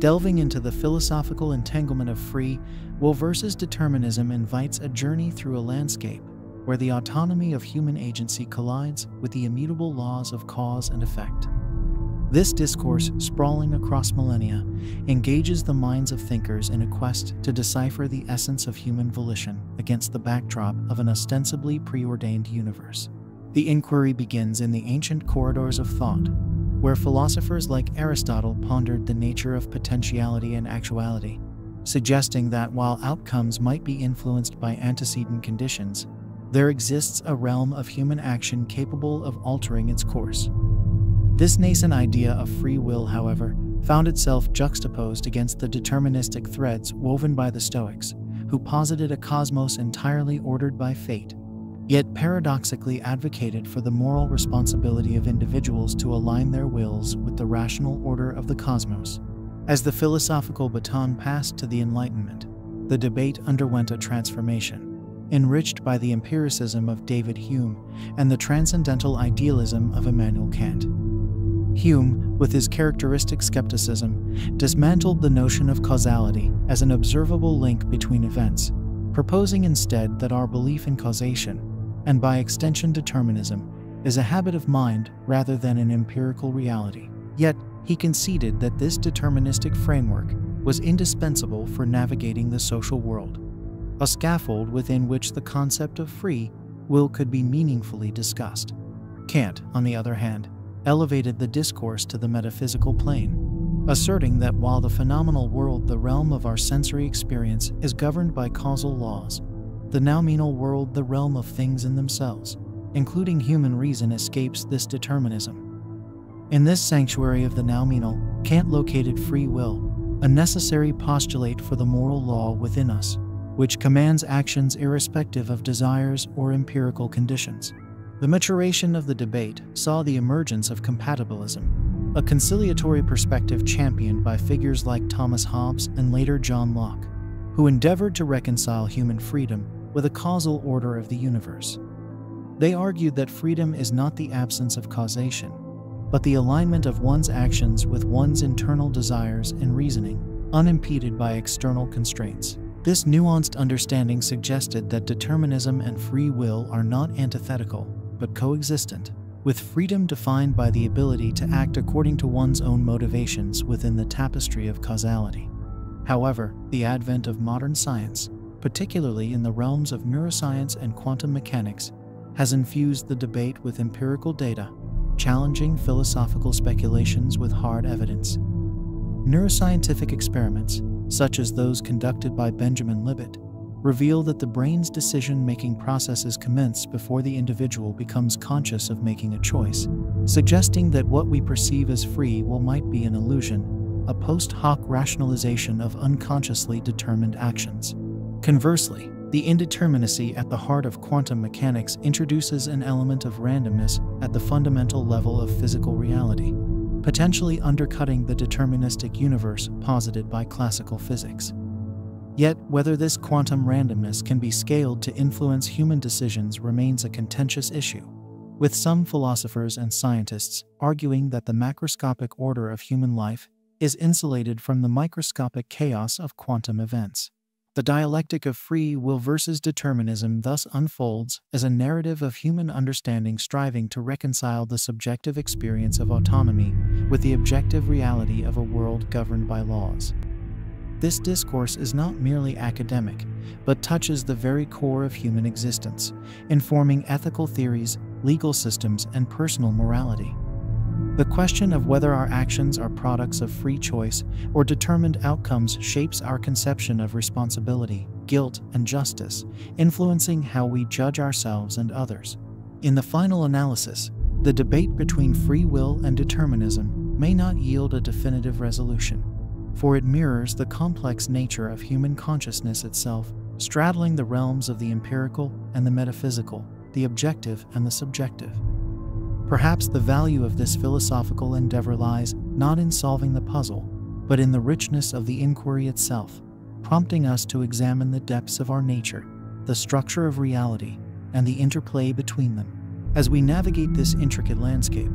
Delving into the philosophical entanglement of free will versus determinism invites a journey through a landscape where the autonomy of human agency collides with the immutable laws of cause and effect. This discourse, sprawling across millennia, engages the minds of thinkers in a quest to decipher the essence of human volition against the backdrop of an ostensibly preordained universe. The inquiry begins in the ancient corridors of thought, where philosophers like Aristotle pondered the nature of potentiality and actuality, suggesting that while outcomes might be influenced by antecedent conditions, there exists a realm of human action capable of altering its course. This nascent idea of free will, however, found itself juxtaposed against the deterministic threads woven by the Stoics, who posited a cosmos entirely ordered by fate, yet paradoxically advocated for the moral responsibility of individuals to align their wills with the rational order of the cosmos. As the philosophical baton passed to the Enlightenment, the debate underwent a transformation, enriched by the empiricism of David Hume and the transcendental idealism of Immanuel Kant. Hume, with his characteristic skepticism, dismantled the notion of causality as an observable link between events, proposing instead that our belief in causation, and by extension determinism, is a habit of mind rather than an empirical reality. Yet, he conceded that this deterministic framework was indispensable for navigating the social world, a scaffold within which the concept of free will could be meaningfully discussed. Kant, on the other hand, elevated the discourse to the metaphysical plane, asserting that while the phenomenal world, the realm of our sensory experience, is governed by causal laws, the noumenal world, the realm of things in themselves, including human reason, escapes this determinism. In this sanctuary of the noumenal, Kant located free will, a necessary postulate for the moral law within us, which commands actions irrespective of desires or empirical conditions. The maturation of the debate saw the emergence of compatibilism, a conciliatory perspective championed by figures like Thomas Hobbes and later John Locke, who endeavored to reconcile human freedom with a causal order of the universe. They argued that freedom is not the absence of causation, but the alignment of one's actions with one's internal desires and reasoning, unimpeded by external constraints. This nuanced understanding suggested that determinism and free will are not antithetical, but coexistent, with freedom defined by the ability to act according to one's own motivations within the tapestry of causality. However, the advent of modern science, particularly in the realms of neuroscience and quantum mechanics, has infused the debate with empirical data, challenging philosophical speculations with hard evidence. Neuroscientific experiments, such as those conducted by Benjamin Libet, reveal that the brain's decision-making processes commence before the individual becomes conscious of making a choice, suggesting that what we perceive as free will might be an illusion, a post hoc rationalization of unconsciously determined actions. Conversely, the indeterminacy at the heart of quantum mechanics introduces an element of randomness at the fundamental level of physical reality, potentially undercutting the deterministic universe posited by classical physics. Yet, whether this quantum randomness can be scaled to influence human decisions remains a contentious issue, with some philosophers and scientists arguing that the macroscopic order of human life is insulated from the microscopic chaos of quantum events. The dialectic of free will versus determinism thus unfolds as a narrative of human understanding striving to reconcile the subjective experience of autonomy with the objective reality of a world governed by laws. This discourse is not merely academic, but touches the very core of human existence, informing ethical theories, legal systems, and personal morality. The question of whether our actions are products of free choice or determined outcomes shapes our conception of responsibility, guilt, and justice, influencing how we judge ourselves and others. In the final analysis, the debate between free will and determinism may not yield a definitive resolution, for it mirrors the complex nature of human consciousness itself, straddling the realms of the empirical and the metaphysical, the objective and the subjective. Perhaps the value of this philosophical endeavor lies not in solving the puzzle, but in the richness of the inquiry itself, prompting us to examine the depths of our nature, the structure of reality, and the interplay between them. As we navigate this intricate landscape,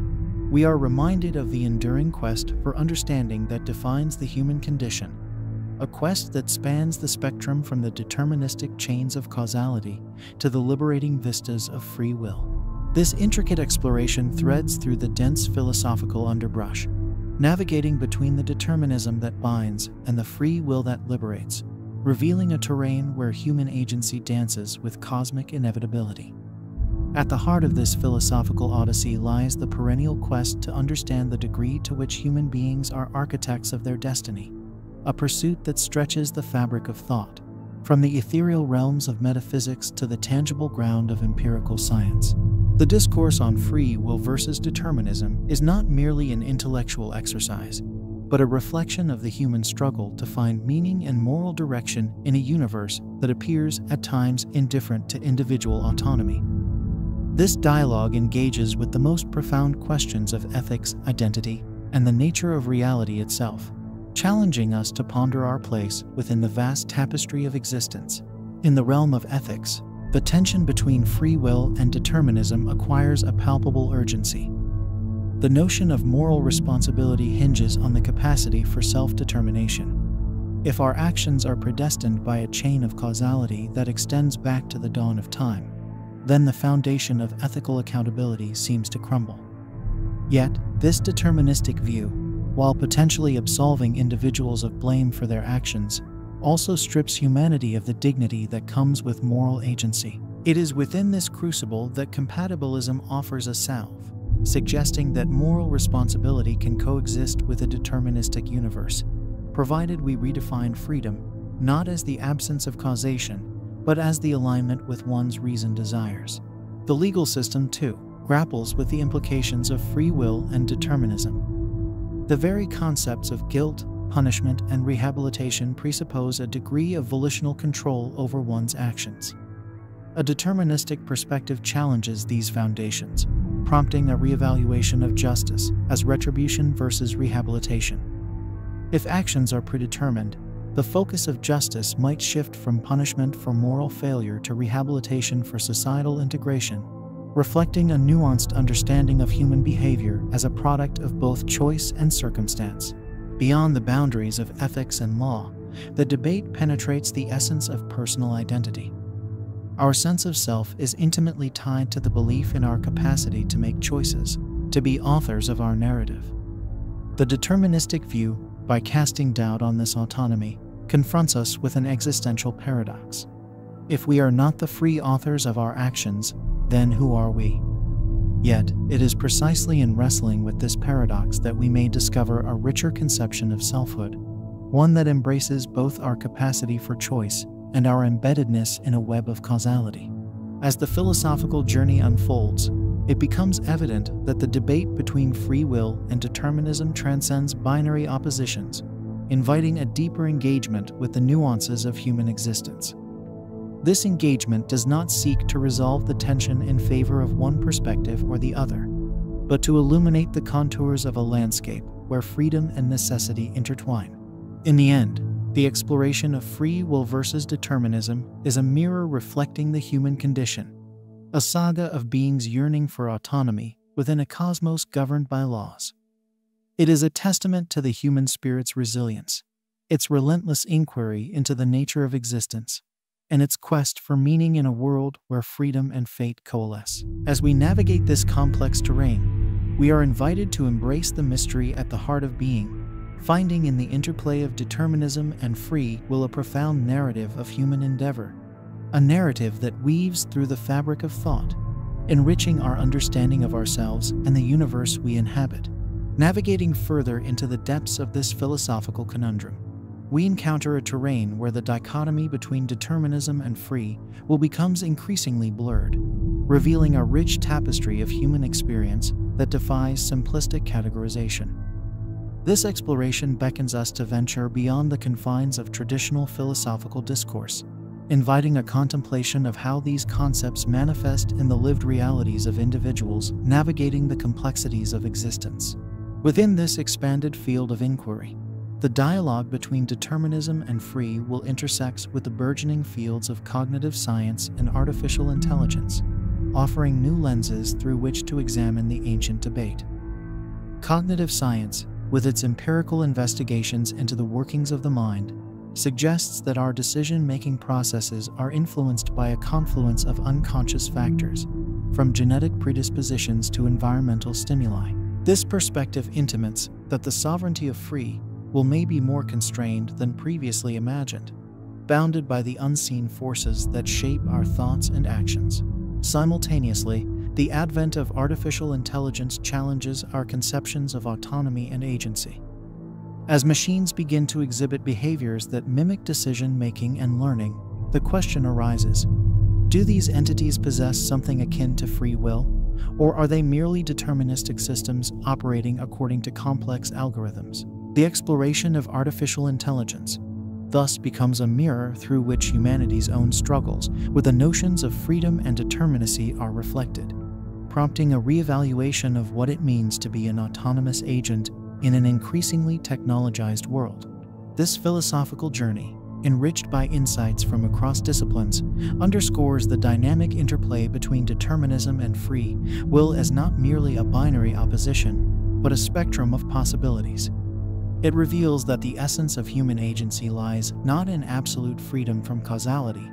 we are reminded of the enduring quest for understanding that defines the human condition, a quest that spans the spectrum from the deterministic chains of causality to the liberating vistas of free will. This intricate exploration threads through the dense philosophical underbrush, navigating between the determinism that binds and the free will that liberates, revealing a terrain where human agency dances with cosmic inevitability. At the heart of this philosophical odyssey lies the perennial quest to understand the degree to which human beings are architects of their destiny, a pursuit that stretches the fabric of thought, from the ethereal realms of metaphysics to the tangible ground of empirical science. The discourse on free will versus determinism is not merely an intellectual exercise, but a reflection of the human struggle to find meaning and moral direction in a universe that appears at times indifferent to individual autonomy. This dialogue engages with the most profound questions of ethics, identity, and the nature of reality itself, challenging us to ponder our place within the vast tapestry of existence. In the realm of ethics, the tension between free will and determinism acquires a palpable urgency. The notion of moral responsibility hinges on the capacity for self-determination. If our actions are predestined by a chain of causality that extends back to the dawn of time, then the foundation of ethical accountability seems to crumble. Yet, this deterministic view, while potentially absolving individuals of blame for their actions, also strips humanity of the dignity that comes with moral agency. It is within this crucible that compatibilism offers a salve, suggesting that moral responsibility can coexist with a deterministic universe, provided we redefine freedom not as the absence of causation, but as the alignment with one's reasoned desires. The legal system, too, grapples with the implications of free will and determinism. The very concepts of guilt, punishment, and rehabilitation presuppose a degree of volitional control over one's actions. A deterministic perspective challenges these foundations, prompting a reevaluation of justice as retribution versus rehabilitation. If actions are predetermined, the focus of justice might shift from punishment for moral failure to rehabilitation for societal integration, reflecting a nuanced understanding of human behavior as a product of both choice and circumstance. Beyond the boundaries of ethics and law, the debate penetrates the essence of personal identity. Our sense of self is intimately tied to the belief in our capacity to make choices, to be authors of our narrative. The deterministic view, by casting doubt on this autonomy, confronts us with an existential paradox. If we are not the free authors of our actions, then who are we? Yet, it is precisely in wrestling with this paradox that we may discover a richer conception of selfhood, one that embraces both our capacity for choice and our embeddedness in a web of causality. As the philosophical journey unfolds, it becomes evident that the debate between free will and determinism transcends binary oppositions, inviting a deeper engagement with the nuances of human existence. This engagement does not seek to resolve the tension in favor of one perspective or the other, but to illuminate the contours of a landscape where freedom and necessity intertwine. In the end, the exploration of free will versus determinism is a mirror reflecting the human condition, a saga of beings yearning for autonomy within a cosmos governed by laws. It is a testament to the human spirit's resilience, its relentless inquiry into the nature of existence, and its quest for meaning in a world where freedom and fate coalesce. As we navigate this complex terrain, we are invited to embrace the mystery at the heart of being, finding in the interplay of determinism and free will a profound narrative of human endeavor, a narrative that weaves through the fabric of thought, enriching our understanding of ourselves and the universe we inhabit. Navigating further into the depths of this philosophical conundrum, we encounter a terrain where the dichotomy between determinism and free will becomes increasingly blurred, revealing a rich tapestry of human experience that defies simplistic categorization. This exploration beckons us to venture beyond the confines of traditional philosophical discourse, inviting a contemplation of how these concepts manifest in the lived realities of individuals navigating the complexities of existence. Within this expanded field of inquiry, the dialogue between determinism and free will intersects with the burgeoning fields of cognitive science and artificial intelligence, offering new lenses through which to examine the ancient debate. Cognitive science, with its empirical investigations into the workings of the mind, suggests that our decision-making processes are influenced by a confluence of unconscious factors, from genetic predispositions to environmental stimuli. This perspective intimates that the sovereignty of free will may be more constrained than previously imagined, bounded by the unseen forces that shape our thoughts and actions. Simultaneously, the advent of artificial intelligence challenges our conceptions of autonomy and agency. As machines begin to exhibit behaviors that mimic decision-making and learning, the question arises: do these entities possess something akin to free will, or are they merely deterministic systems operating according to complex algorithms? The exploration of artificial intelligence thus becomes a mirror through which humanity's own struggles with the notions of freedom and determinacy are reflected, prompting a reevaluation of what it means to be an autonomous agent in an increasingly technologized world. This philosophical journey, enriched by insights from across disciplines, underscores the dynamic interplay between determinism and free will as not merely a binary opposition, but a spectrum of possibilities. It reveals that the essence of human agency lies not in absolute freedom from causality,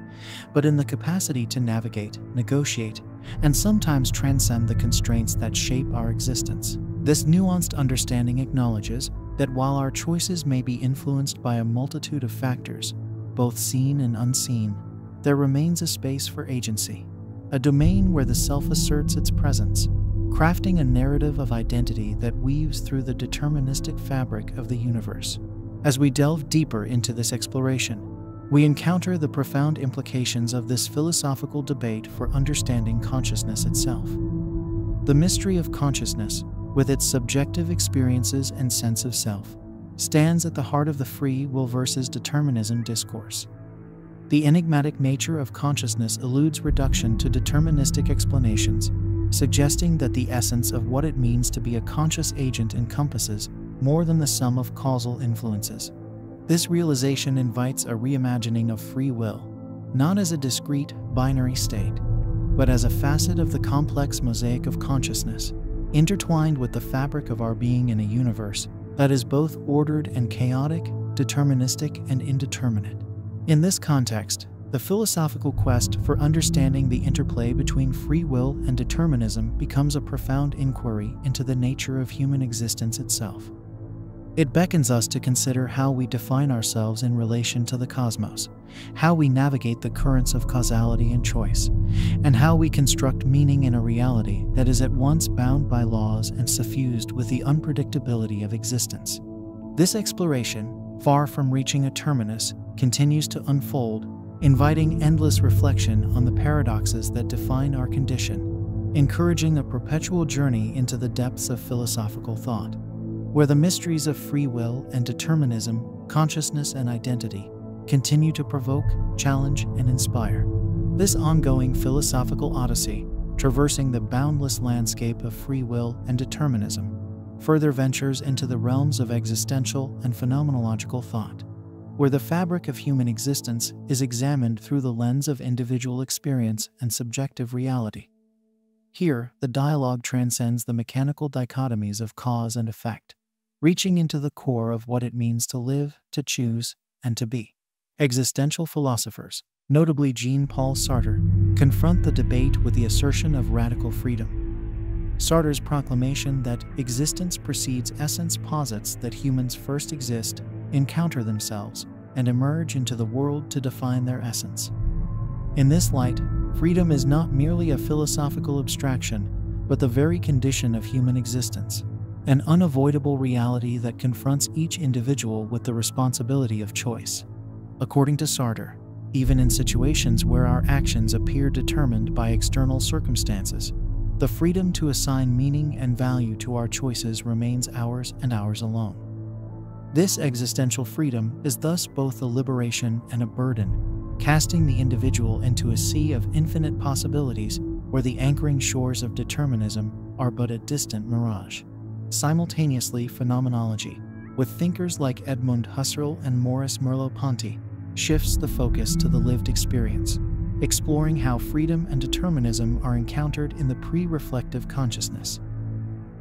but in the capacity to navigate, negotiate, and sometimes transcend the constraints that shape our existence. This nuanced understanding acknowledges that while our choices may be influenced by a multitude of factors, both seen and unseen, there remains a space for agency, a domain where the self asserts its presence, crafting a narrative of identity that weaves through the deterministic fabric of the universe. As we delve deeper into this exploration, we encounter the profound implications of this philosophical debate for understanding consciousness itself. The mystery of consciousness, with its subjective experiences and sense of self, stands at the heart of the free will versus determinism discourse. The enigmatic nature of consciousness eludes reduction to deterministic explanations, suggesting that the essence of what it means to be a conscious agent encompasses more than the sum of causal influences. This realization invites a reimagining of free will, not as a discrete, binary state, but as a facet of the complex mosaic of consciousness, intertwined with the fabric of our being in a universe that is both ordered and chaotic, deterministic and indeterminate. In this context, the philosophical quest for understanding the interplay between free will and determinism becomes a profound inquiry into the nature of human existence itself. It beckons us to consider how we define ourselves in relation to the cosmos, how we navigate the currents of causality and choice, and how we construct meaning in a reality that is at once bound by laws and suffused with the unpredictability of existence. This exploration, far from reaching a terminus, continues to unfold, inviting endless reflection on the paradoxes that define our condition, encouraging a perpetual journey into the depths of philosophical thought, where the mysteries of free will and determinism, consciousness and identity, continue to provoke, challenge, and inspire. This ongoing philosophical odyssey, traversing the boundless landscape of free will and determinism, further ventures into the realms of existential and phenomenological thought, where the fabric of human existence is examined through the lens of individual experience and subjective reality. Here, the dialogue transcends the mechanical dichotomies of cause and effect, reaching into the core of what it means to live, to choose, and to be. Existential philosophers, notably Jean-Paul Sartre, confront the debate with the assertion of radical freedom. Sartre's proclamation that existence precedes essence posits that humans first exist, encounter themselves, and emerge into the world to define their essence. In this light, freedom is not merely a philosophical abstraction, but the very condition of human existence, an unavoidable reality that confronts each individual with the responsibility of choice. According to Sartre, even in situations where our actions appear determined by external circumstances, the freedom to assign meaning and value to our choices remains ours and ours alone. This existential freedom is thus both a liberation and a burden, casting the individual into a sea of infinite possibilities where the anchoring shores of determinism are but a distant mirage. Simultaneously, phenomenology, with thinkers like Edmund Husserl and Maurice Merleau-Ponty, shifts the focus to the lived experience, exploring how freedom and determinism are encountered in the pre-reflective consciousness.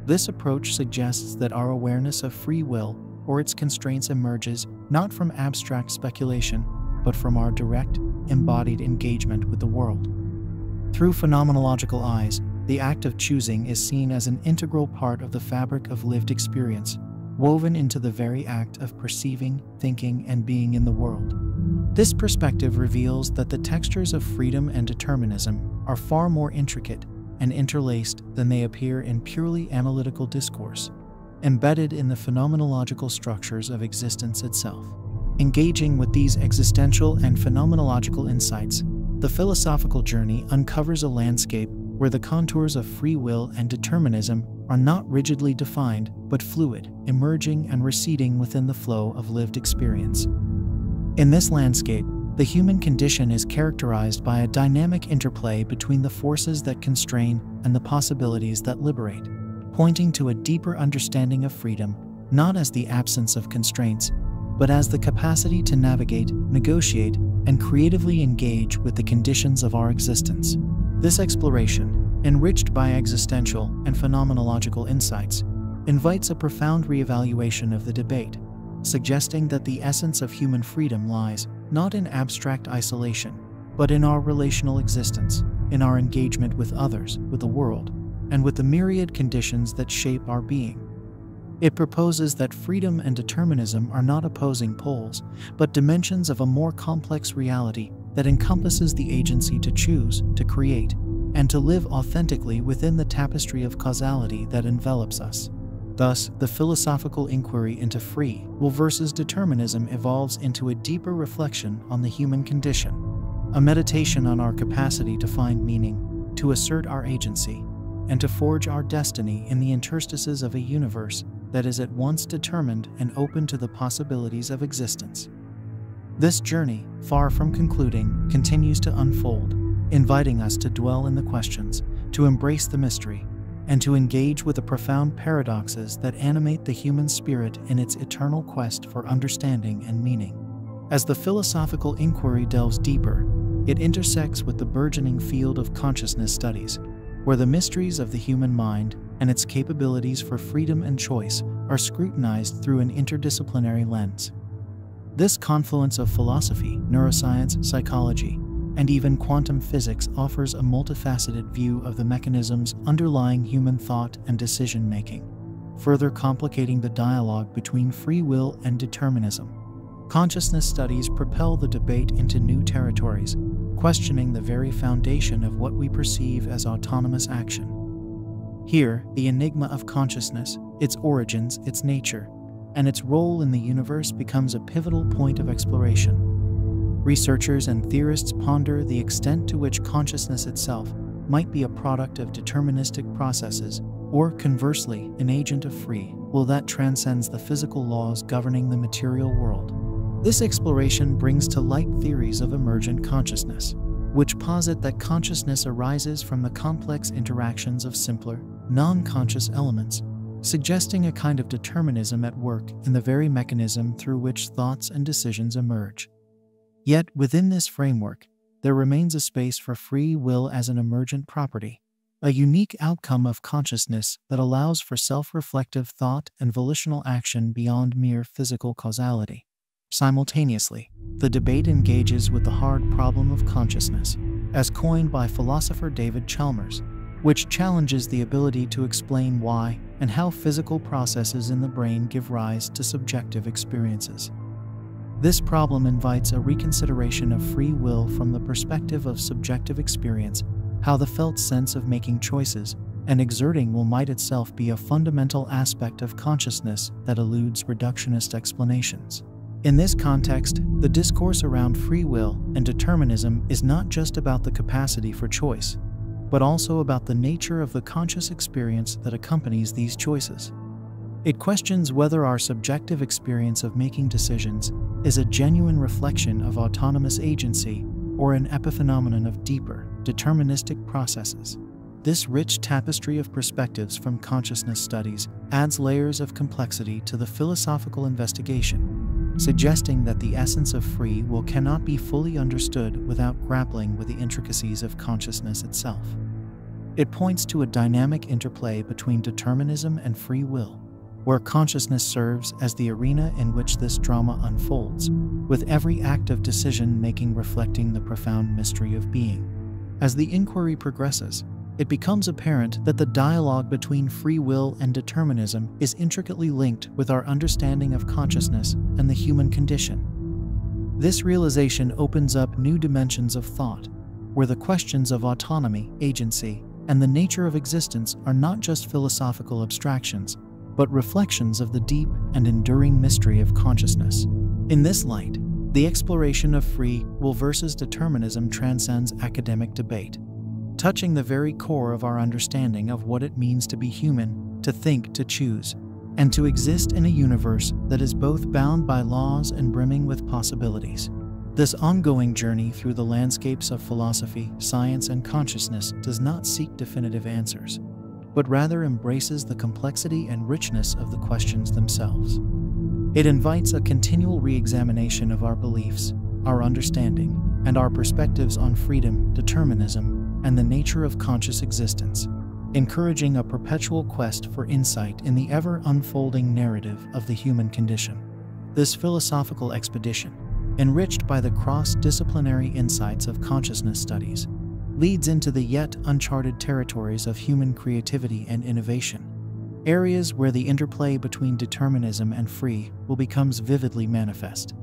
This approach suggests that our awareness of free will or its constraints emerges not from abstract speculation, but from our direct, embodied engagement with the world. Through phenomenological eyes, the act of choosing is seen as an integral part of the fabric of lived experience, woven into the very act of perceiving, thinking, and being in the world. This perspective reveals that the textures of freedom and determinism are far more intricate and interlaced than they appear in purely analytical discourse, embedded in the phenomenological structures of existence itself. Engaging with these existential and phenomenological insights, the philosophical journey uncovers a landscape where the contours of free will and determinism are not rigidly defined, but fluid, emerging and receding within the flow of lived experience. In this landscape, the human condition is characterized by a dynamic interplay between the forces that constrain and the possibilities that liberate, pointing to a deeper understanding of freedom, not as the absence of constraints, but as the capacity to navigate, negotiate, and creatively engage with the conditions of our existence. This exploration, enriched by existential and phenomenological insights, invites a profound reevaluation of the debate, suggesting that the essence of human freedom lies not in abstract isolation, but in our relational existence, in our engagement with others, with the world, and with the myriad conditions that shape our being. It proposes that freedom and determinism are not opposing poles, but dimensions of a more complex reality that encompasses the agency to choose, to create, and to live authentically within the tapestry of causality that envelops us. Thus, the philosophical inquiry into free will versus determinism evolves into a deeper reflection on the human condition, a meditation on our capacity to find meaning, to assert our agency, and to forge our destiny in the interstices of a universe that is at once determined and open to the possibilities of existence. This journey, far from concluding, continues to unfold, inviting us to dwell in the questions, to embrace the mystery, and to engage with the profound paradoxes that animate the human spirit in its eternal quest for understanding and meaning. As the philosophical inquiry delves deeper, it intersects with the burgeoning field of consciousness studies, where the mysteries of the human mind and its capabilities for freedom and choice are scrutinized through an interdisciplinary lens. This confluence of philosophy, neuroscience, psychology, and even quantum physics offers a multifaceted view of the mechanisms underlying human thought and decision-making, further complicating the dialogue between free will and determinism. Consciousness studies propel the debate into new territories, questioning the very foundation of what we perceive as autonomous action. Here, the enigma of consciousness, its origins, its nature, and its role in the universe becomes a pivotal point of exploration. Researchers and theorists ponder the extent to which consciousness itself might be a product of deterministic processes, or conversely, an agent of free will that transcends the physical laws governing the material world. This exploration brings to light theories of emergent consciousness, which posit that consciousness arises from the complex interactions of simpler, non-conscious elements, suggesting a kind of determinism at work in the very mechanism through which thoughts and decisions emerge. Yet, within this framework, there remains a space for free will as an emergent property, a unique outcome of consciousness that allows for self-reflective thought and volitional action beyond mere physical causality. Simultaneously, the debate engages with the hard problem of consciousness, as coined by philosopher David Chalmers, which challenges the ability to explain why and how physical processes in the brain give rise to subjective experiences. This problem invites a reconsideration of free will from the perspective of subjective experience, how the felt sense of making choices and exerting will might itself be a fundamental aspect of consciousness that eludes reductionist explanations. In this context, the discourse around free will and determinism is not just about the capacity for choice, but also about the nature of the conscious experience that accompanies these choices. It questions whether our subjective experience of making decisions is a genuine reflection of autonomous agency or an epiphenomenon of deeper, deterministic processes. This rich tapestry of perspectives from consciousness studies adds layers of complexity to the philosophical investigation, suggesting that the essence of free will cannot be fully understood without grappling with the intricacies of consciousness itself. It points to a dynamic interplay between determinism and free will, where consciousness serves as the arena in which this drama unfolds, with every act of decision-making reflecting the profound mystery of being. As the inquiry progresses, it becomes apparent that the dialogue between free will and determinism is intricately linked with our understanding of consciousness and the human condition. This realization opens up new dimensions of thought, where the questions of autonomy, agency, and the nature of existence are not just philosophical abstractions, but reflections of the deep and enduring mystery of consciousness. In this light, the exploration of free will versus determinism transcends academic debate, touching the very core of our understanding of what it means to be human, to think, to choose, and to exist in a universe that is both bound by laws and brimming with possibilities. This ongoing journey through the landscapes of philosophy, science, and consciousness does not seek definitive answers, but rather embraces the complexity and richness of the questions themselves. It invites a continual re-examination of our beliefs, our understanding, and our perspectives on freedom, determinism, and the nature of conscious existence, encouraging a perpetual quest for insight in the ever-unfolding narrative of the human condition. This philosophical expedition, enriched by the cross-disciplinary insights of consciousness studies, leads into the yet uncharted territories of human creativity and innovation, areas where the interplay between determinism and free will becomes vividly manifest.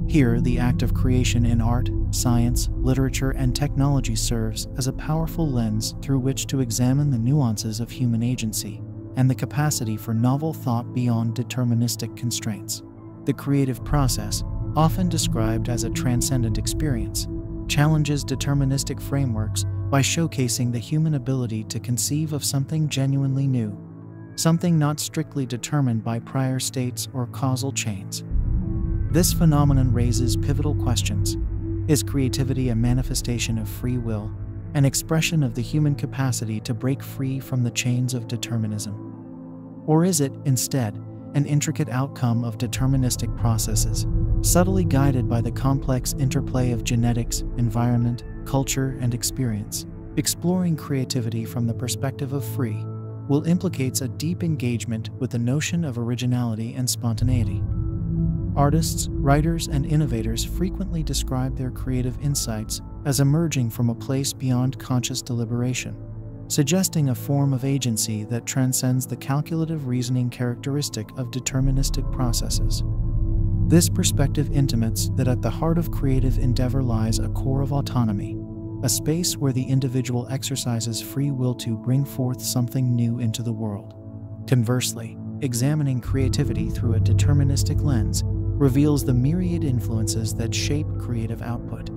Here, the act of creation in art, science, literature, and technology serves as a powerful lens through which to examine the nuances of human agency and the capacity for novel thought beyond deterministic constraints. The creative process, often described as a transcendent experience, challenges deterministic frameworks by showcasing the human ability to conceive of something genuinely new, something not strictly determined by prior states or causal chains. This phenomenon raises pivotal questions. Is creativity a manifestation of free will, an expression of the human capacity to break free from the chains of determinism? Or is it, instead, an intricate outcome of deterministic processes, subtly guided by the complex interplay of genetics, environment, culture, and experience? Exploring creativity from the perspective of free will implicates a deep engagement with the notion of originality and spontaneity. Artists, writers, and innovators frequently describe their creative insights as emerging from a place beyond conscious deliberation, suggesting a form of agency that transcends the calculative reasoning characteristic of deterministic processes. This perspective intimates that at the heart of creative endeavor lies a core of autonomy, a space where the individual exercises free will to bring forth something new into the world. Conversely, examining creativity through a deterministic lens reveals the myriad influences that shape creative output.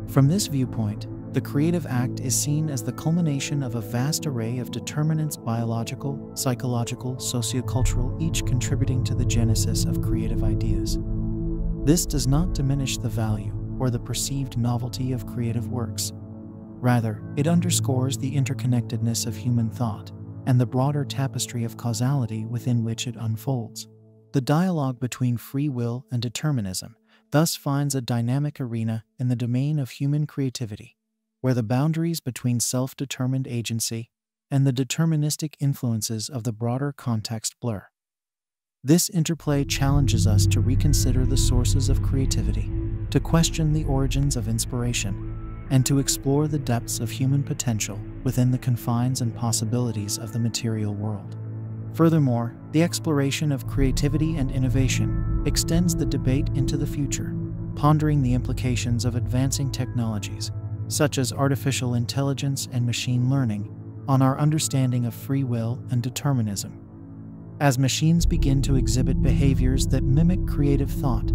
From this viewpoint, the creative act is seen as the culmination of a vast array of determinants: biological, psychological, sociocultural, each contributing to the genesis of creative ideas. This does not diminish the value or the perceived novelty of creative works. Rather, it underscores the interconnectedness of human thought and the broader tapestry of causality within which it unfolds. The dialogue between free will and determinism thus finds a dynamic arena in the domain of human creativity, where the boundaries between self-determined agency and the deterministic influences of the broader context blur. This interplay challenges us to reconsider the sources of creativity, to question the origins of inspiration, and to explore the depths of human potential within the confines and possibilities of the material world. Furthermore, the exploration of creativity and innovation extends the debate into the future, pondering the implications of advancing technologies, such as artificial intelligence and machine learning, on our understanding of free will and determinism. As machines begin to exhibit behaviors that mimic creative thought,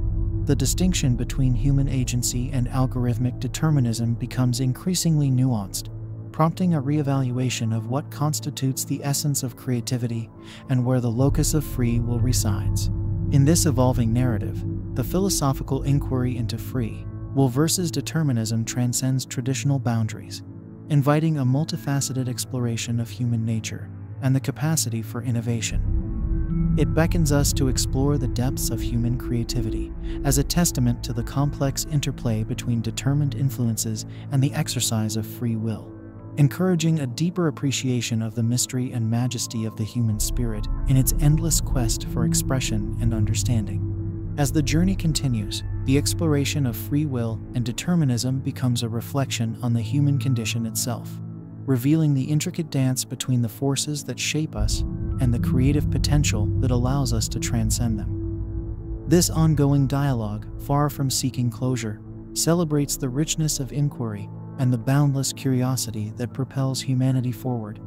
the distinction between human agency and algorithmic determinism becomes increasingly nuanced, prompting a reevaluation of what constitutes the essence of creativity and where the locus of free will resides. In this evolving narrative, the philosophical inquiry into free will versus determinism transcends traditional boundaries, inviting a multifaceted exploration of human nature and the capacity for innovation. It beckons us to explore the depths of human creativity as a testament to the complex interplay between determined influences and the exercise of free will. encouraging a deeper appreciation of the mystery and majesty of the human spirit in its endless quest for expression and understanding. As the journey continues, the exploration of free will and determinism becomes a reflection on the human condition itself, revealing the intricate dance between the forces that shape us and the creative potential that allows us to transcend them. This ongoing dialogue, far from seeking closure, celebrates the richness of inquiry and the boundless curiosity that propels humanity forward,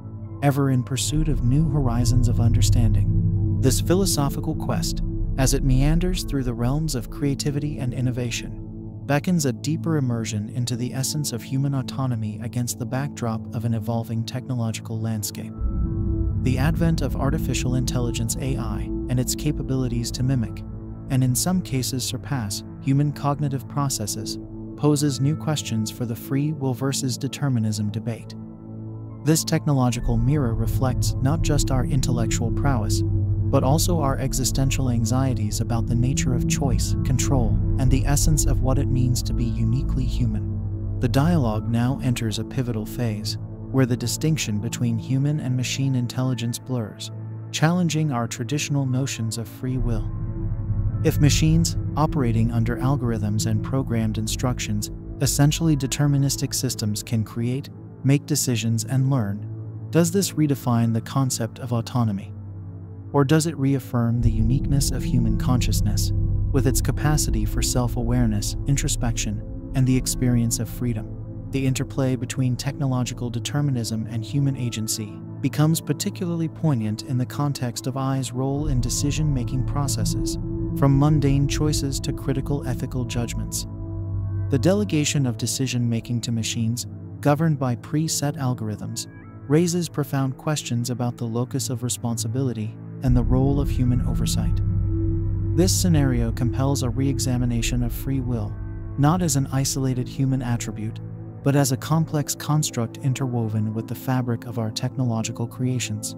ever in pursuit of new horizons of understanding. This philosophical quest, as it meanders through the realms of creativity and innovation, beckons a deeper immersion into the essence of human autonomy against the backdrop of an evolving technological landscape. The advent of artificial intelligence (AI) and its capabilities to mimic, and in some cases surpass, human cognitive processes, poses new questions for the free will versus determinism debate. This technological mirror reflects not just our intellectual prowess, but also our existential anxieties about the nature of choice, control, and the essence of what it means to be uniquely human. The dialogue now enters a pivotal phase, where the distinction between human and machine intelligence blurs, challenging our traditional notions of free will. If machines, operating under algorithms and programmed instructions, essentially deterministic systems, can create, make decisions, and learn, does this redefine the concept of autonomy? Or does it reaffirm the uniqueness of human consciousness, with its capacity for self-awareness, introspection, and the experience of freedom? The interplay between technological determinism and human agency becomes particularly poignant in the context of AI's role in decision-making processes, from mundane choices to critical ethical judgments. The delegation of decision-making to machines, governed by preset algorithms, raises profound questions about the locus of responsibility and the role of human oversight. This scenario compels a re-examination of free will, not as an isolated human attribute, but as a complex construct interwoven with the fabric of our technological creations.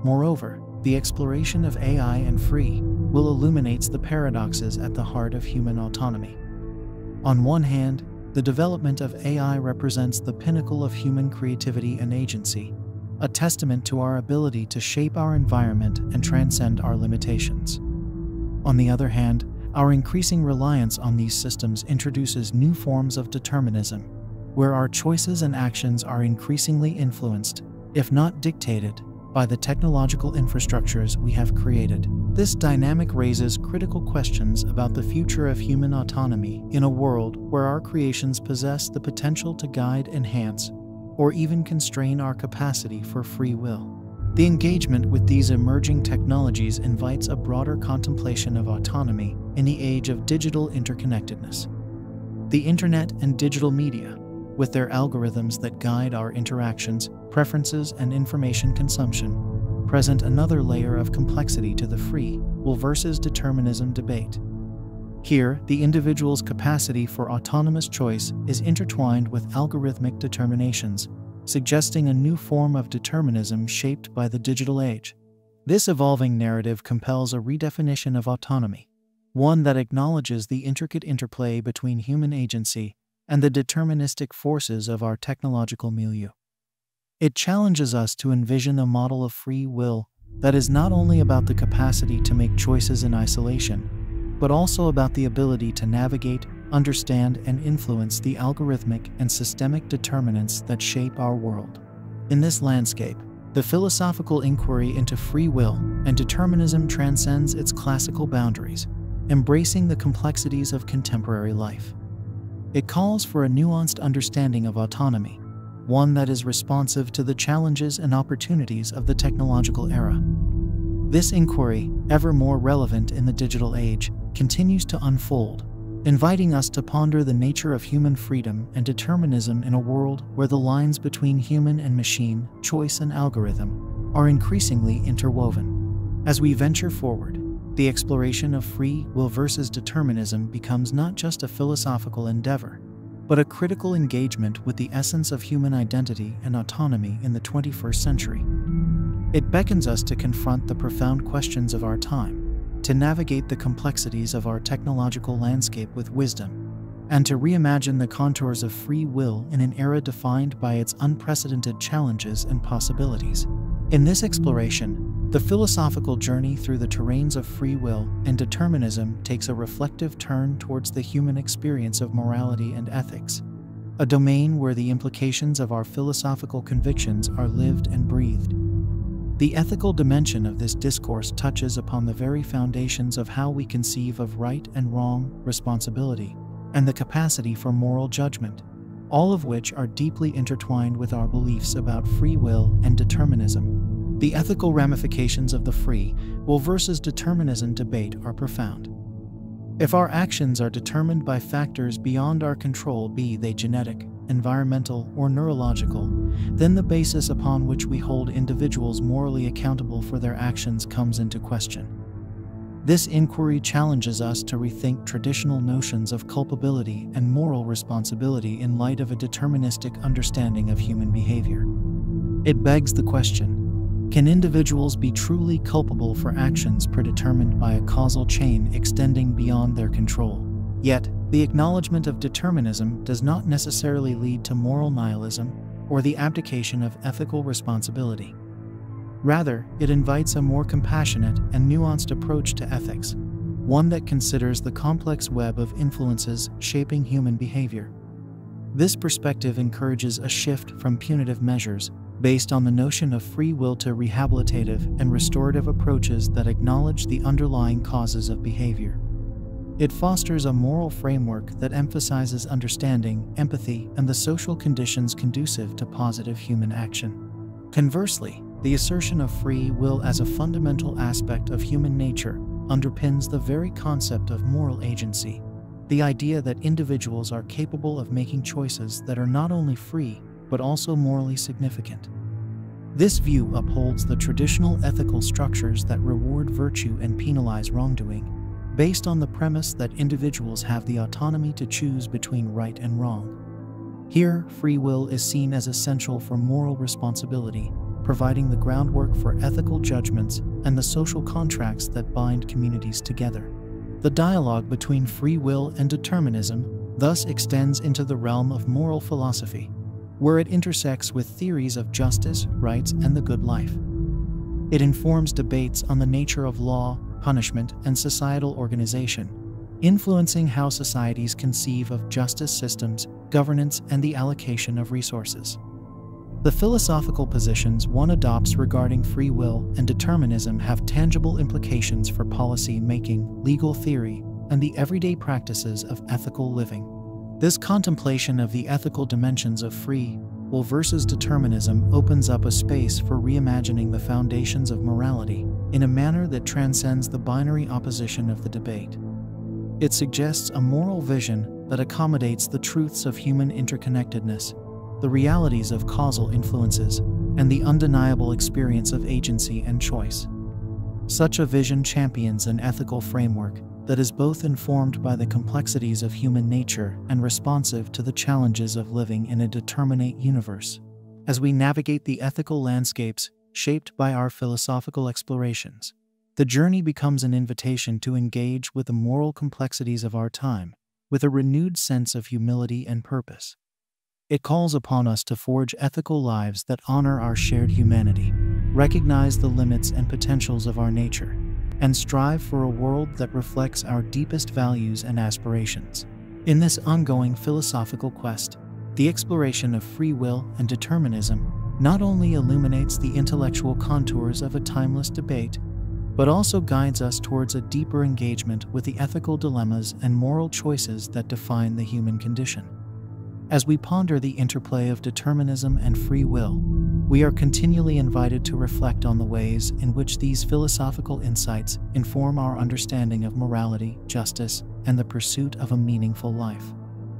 Moreover, the exploration of AI and free will illuminates the paradoxes at the heart of human autonomy. On one hand, the development of AI represents the pinnacle of human creativity and agency, a testament to our ability to shape our environment and transcend our limitations. On the other hand, our increasing reliance on these systems introduces new forms of determinism, where our choices and actions are increasingly influenced, if not dictated, by the technological infrastructures we have created. This dynamic raises critical questions about the future of human autonomy in a world where our creations possess the potential to guide, enhance, or even constrain our capacity for free will. The engagement with these emerging technologies invites a broader contemplation of autonomy in the age of digital interconnectedness. The internet and digital media, with their algorithms that guide our interactions, preferences, and information consumption, present another layer of complexity to the free will versus determinism debate. Here, the individual's capacity for autonomous choice is intertwined with algorithmic determinations, suggesting a new form of determinism shaped by the digital age. This evolving narrative compels a redefinition of autonomy, one that acknowledges the intricate interplay between human agency and the deterministic forces of our technological milieu. It challenges us to envision a model of free will that is not only about the capacity to make choices in isolation, but also about the ability to navigate, understand, and influence the algorithmic and systemic determinants that shape our world. In this landscape, the philosophical inquiry into free will and determinism transcends its classical boundaries, embracing the complexities of contemporary life. It calls for a nuanced understanding of autonomy, one that is responsive to the challenges and opportunities of the technological era. This inquiry, ever more relevant in the digital age, continues to unfold, inviting us to ponder the nature of human freedom and determinism in a world where the lines between human and machine, choice and algorithm, are increasingly interwoven. As we venture forward, the exploration of free will versus determinism becomes not just a philosophical endeavor, but a critical engagement with the essence of human identity and autonomy in the 21st century. It beckons us to confront the profound questions of our time, to navigate the complexities of our technological landscape with wisdom, and to reimagine the contours of free will in an era defined by its unprecedented challenges and possibilities. In this exploration, the philosophical journey through the terrains of free will and determinism takes a reflective turn towards the human experience of morality and ethics, a domain where the implications of our philosophical convictions are lived and breathed. The ethical dimension of this discourse touches upon the very foundations of how we conceive of right and wrong, responsibility, and the capacity for moral judgment, all of which are deeply intertwined with our beliefs about free will and determinism. The ethical ramifications of the free will versus determinism debate are profound. If our actions are determined by factors beyond our control, be they genetic, environmental, or neurological, then the basis upon which we hold individuals morally accountable for their actions comes into question. This inquiry challenges us to rethink traditional notions of culpability and moral responsibility in light of a deterministic understanding of human behavior. It begs the question: can individuals be truly culpable for actions predetermined by a causal chain extending beyond their control? Yet, the acknowledgement of determinism does not necessarily lead to moral nihilism or the abdication of ethical responsibility. Rather, it invites a more compassionate and nuanced approach to ethics, one that considers the complex web of influences shaping human behavior. This perspective encourages a shift from punitive measures based on the notion of free will to rehabilitative and restorative approaches that acknowledge the underlying causes of behavior. It fosters a moral framework that emphasizes understanding, empathy, and the social conditions conducive to positive human action. Conversely, the assertion of free will as a fundamental aspect of human nature underpins the very concept of moral agency, the idea that individuals are capable of making choices that are not only free, but also morally significant. This view upholds the traditional ethical structures that reward virtue and penalize wrongdoing, based on the premise that individuals have the autonomy to choose between right and wrong. Here, free will is seen as essential for moral responsibility, providing the groundwork for ethical judgments and the social contracts that bind communities together. The dialogue between free will and determinism thus extends into the realm of moral philosophy, where it intersects with theories of justice, rights, and the good life. It informs debates on the nature of law, punishment, and societal organization, influencing how societies conceive of justice systems, governance, and the allocation of resources. The philosophical positions one adopts regarding free will and determinism have tangible implications for policy making, legal theory, and the everyday practices of ethical living. This contemplation of the ethical dimensions of free will versus determinism opens up a space for reimagining the foundations of morality in a manner that transcends the binary opposition of the debate. It suggests a moral vision that accommodates the truths of human interconnectedness, the realities of causal influences, and the undeniable experience of agency and choice. Such a vision champions an ethical framework that is both informed by the complexities of human nature and responsive to the challenges of living in a determinate universe. As we navigate the ethical landscapes shaped by our philosophical explorations, the journey becomes an invitation to engage with the moral complexities of our time with a renewed sense of humility and purpose. It calls upon us to forge ethical lives that honor our shared humanity, recognize the limits and potentials of our nature, and strive for a world that reflects our deepest values and aspirations. In this ongoing philosophical quest, the exploration of free will and determinism not only illuminates the intellectual contours of a timeless debate, but also guides us towards a deeper engagement with the ethical dilemmas and moral choices that define the human condition. As we ponder the interplay of determinism and free will, we are continually invited to reflect on the ways in which these philosophical insights inform our understanding of morality, justice, and the pursuit of a meaningful life.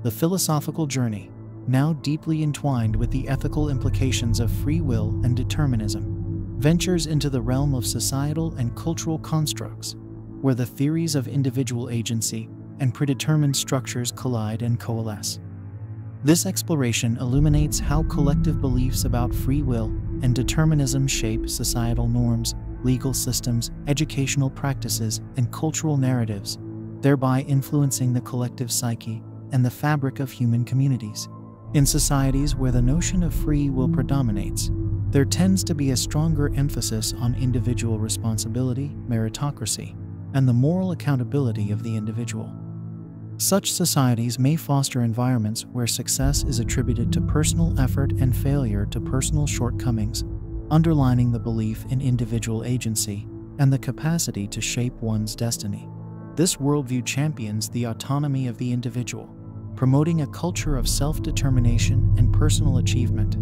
The philosophical journey, now deeply entwined with the ethical implications of free will and determinism, ventures into the realm of societal and cultural constructs, where the theories of individual agency and predetermined structures collide and coalesce. This exploration illuminates how collective beliefs about free will and determinism shape societal norms, legal systems, educational practices, and cultural narratives, thereby influencing the collective psyche and the fabric of human communities. In societies where the notion of free will predominates, there tends to be a stronger emphasis on individual responsibility, meritocracy, and the moral accountability of the individual. Such societies may foster environments where success is attributed to personal effort and failure to personal shortcomings, underlining the belief in individual agency and the capacity to shape one's destiny. This worldview champions the autonomy of the individual, promoting a culture of self-determination and personal achievement,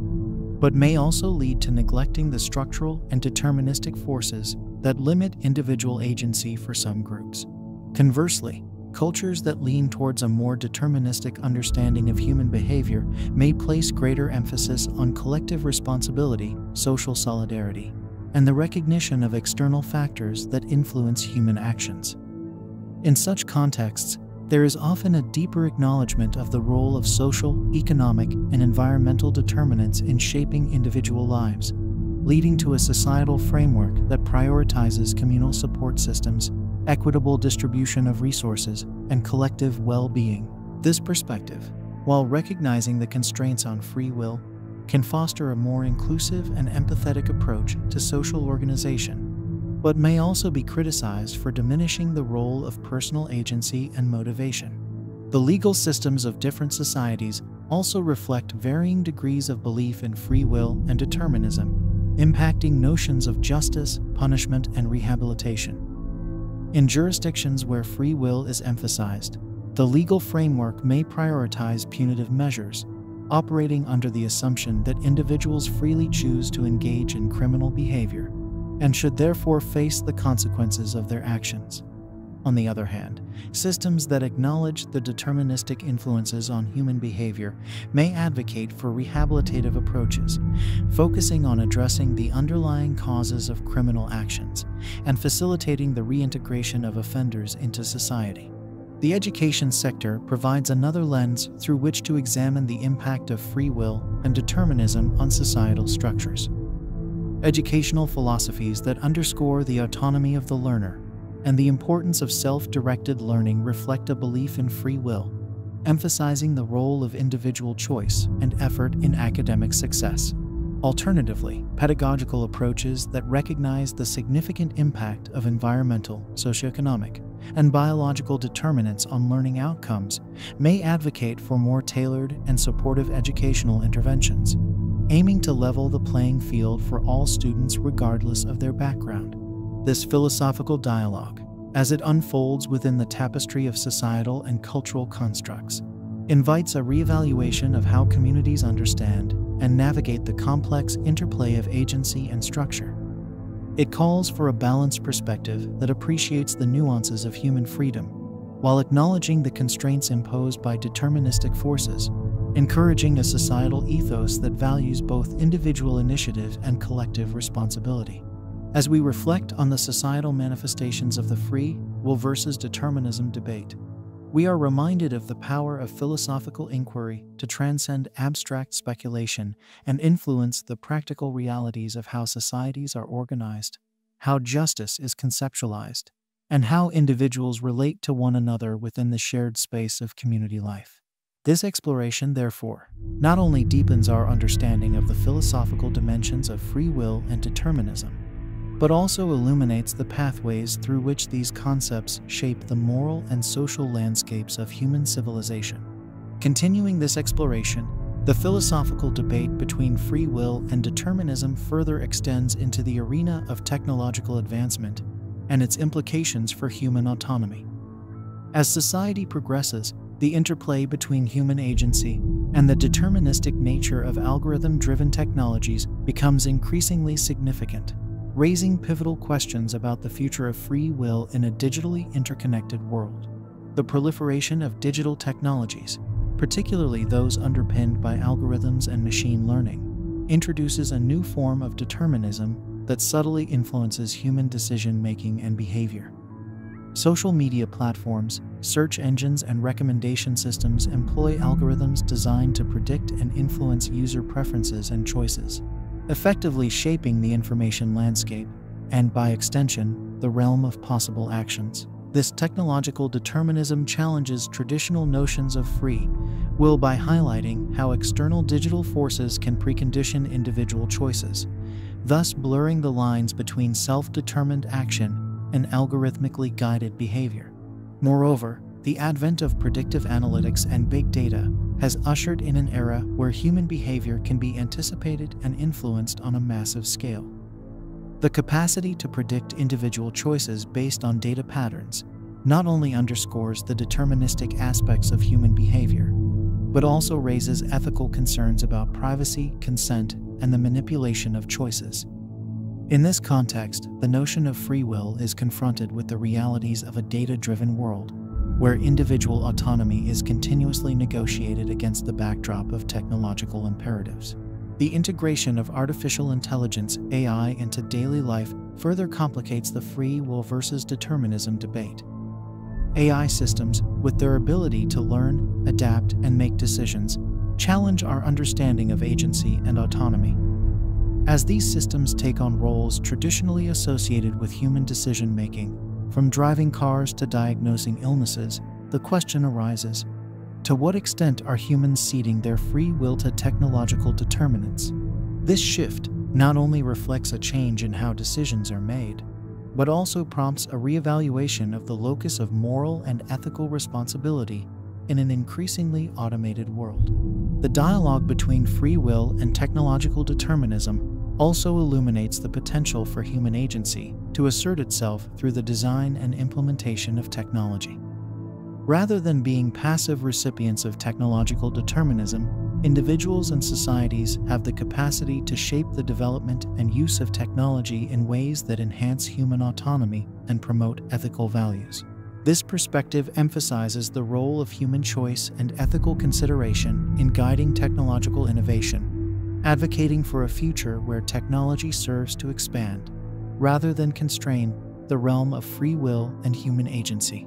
but may also lead to neglecting the structural and deterministic forces that limit individual agency for some groups. Conversely, cultures that lean towards a more deterministic understanding of human behavior may place greater emphasis on collective responsibility, social solidarity, and the recognition of external factors that influence human actions. In such contexts, there is often a deeper acknowledgement of the role of social, economic, and environmental determinants in shaping individual lives, leading to a societal framework that prioritizes communal support systems, equitable distribution of resources, and collective well-being. This perspective, while recognizing the constraints on free will, can foster a more inclusive and empathetic approach to social organization, but may also be criticized for diminishing the role of personal agency and motivation. The legal systems of different societies also reflect varying degrees of belief in free will and determinism, impacting notions of justice, punishment, and rehabilitation. In jurisdictions where free will is emphasized, the legal framework may prioritize punitive measures, operating under the assumption that individuals freely choose to engage in criminal behavior and should therefore face the consequences of their actions. On the other hand, systems that acknowledge the deterministic influences on human behavior may advocate for rehabilitative approaches, focusing on addressing the underlying causes of criminal actions and facilitating the reintegration of offenders into society. The education sector provides another lens through which to examine the impact of free will and determinism on societal structures. Educational philosophies that underscore the autonomy of the learner and the importance of self-directed learning reflect a belief in free will, emphasizing the role of individual choice and effort in academic success. Alternatively, pedagogical approaches that recognize the significant impact of environmental, socioeconomic, and biological determinants on learning outcomes may advocate for more tailored and supportive educational interventions, aiming to level the playing field for all students regardless of their background. This philosophical dialogue, as it unfolds within the tapestry of societal and cultural constructs, invites a reevaluation of how communities understand and navigate the complex interplay of agency and structure. It calls for a balanced perspective that appreciates the nuances of human freedom, while acknowledging the constraints imposed by deterministic forces, encouraging a societal ethos that values both individual initiative and collective responsibility. As we reflect on the societal manifestations of the free will versus determinism debate, we are reminded of the power of philosophical inquiry to transcend abstract speculation and influence the practical realities of how societies are organized, how justice is conceptualized, and how individuals relate to one another within the shared space of community life. This exploration, therefore, not only deepens our understanding of the philosophical dimensions of free will and determinism, but also illuminates the pathways through which these concepts shape the moral and social landscapes of human civilization. Continuing this exploration, the philosophical debate between free will and determinism further extends into the arena of technological advancement and its implications for human autonomy. As society progresses, the interplay between human agency and the deterministic nature of algorithm-driven technologies becomes increasingly significant, raising pivotal questions about the future of free will in a digitally interconnected world. The proliferation of digital technologies, particularly those underpinned by algorithms and machine learning, introduces a new form of determinism that subtly influences human decision-making and behavior. Social media platforms, search engines, and recommendation systems employ algorithms designed to predict and influence user preferences and choices, effectively shaping the information landscape and, by extension, the realm of possible actions. This technological determinism challenges traditional notions of free will by highlighting how external digital forces can precondition individual choices, thus blurring the lines between self-determined action and algorithmically guided behavior. Moreover, the advent of predictive analytics and big data has ushered in an era where human behavior can be anticipated and influenced on a massive scale. The capacity to predict individual choices based on data patterns not only underscores the deterministic aspects of human behavior, but also raises ethical concerns about privacy, consent, and the manipulation of choices. In this context, the notion of free will is confronted with the realities of a data-driven world, where individual autonomy is continuously negotiated against the backdrop of technological imperatives. The integration of artificial intelligence (AI) into daily life further complicates the free will versus determinism debate. AI systems, with their ability to learn, adapt, and make decisions, challenge our understanding of agency and autonomy. As these systems take on roles traditionally associated with human decision-making, from driving cars to diagnosing illnesses, the question arises: to what extent are humans ceding their free will to technological determinants? This shift not only reflects a change in how decisions are made, but also prompts a reevaluation of the locus of moral and ethical responsibility in an increasingly automated world. The dialogue between free will and technological determinism also illuminates the potential for human agency to assert itself through the design and implementation of technology. Rather than being passive recipients of technological determinism, individuals and societies have the capacity to shape the development and use of technology in ways that enhance human autonomy and promote ethical values. This perspective emphasizes the role of human choice and ethical consideration in guiding technological innovation, advocating for a future where technology serves to expand, rather than constrain, the realm of free will and human agency.